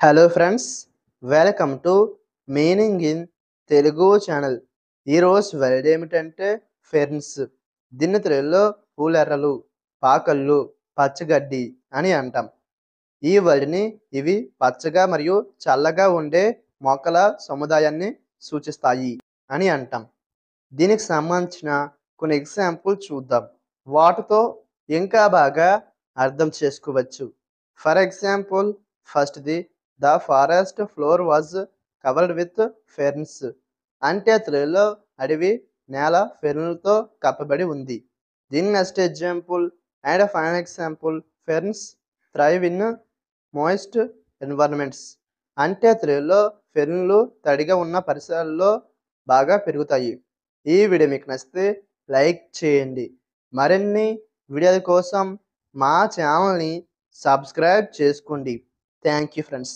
Hello friends, welcome to meaning in Telugu channel. ఈరోజు word ఏమిటంటే Ferns. దీన్ని తెలుగులో పూలెర్రలు, పాకళ్ళు, పచ్చగడ్డి అని అంటాం. ఈ వర్డ్ని ఇవి పచ్చగా మరియు చల్లగా ఉండే మొక్కల సముదాయాన్ని సూచిస్తాయి అని అంటాం. దీనికి సంబంధించిన కొన్ని ఎగ్జాంపుల్ చూద్దాం. వాటితో ఇంకా బాగా అర్థం చేసుకోవచ్చు. ఫర్ ఎగ్జాంపుల్, ఫస్ట్‌ది the forest floor was covered with ferns. అంటే తెలుగులో అడవి నేల ఫెర్నులతో కప్పబడి ఉంది. దీని next example and final example, ferns thrive in moist environments. అంటే తెలుగులో ఫెర్నులు తడిగా ఉన్న పరిసరాల్లో బాగా పెరుగుతాయి. ఈ వీడియో మీకు నచ్చితే లైక్ చేయండి. మరిన్ని వీడియోల కోసం మా ఛానల్ని సబ్స్క్రైబ్ చేసుకోండి. Thank you friends.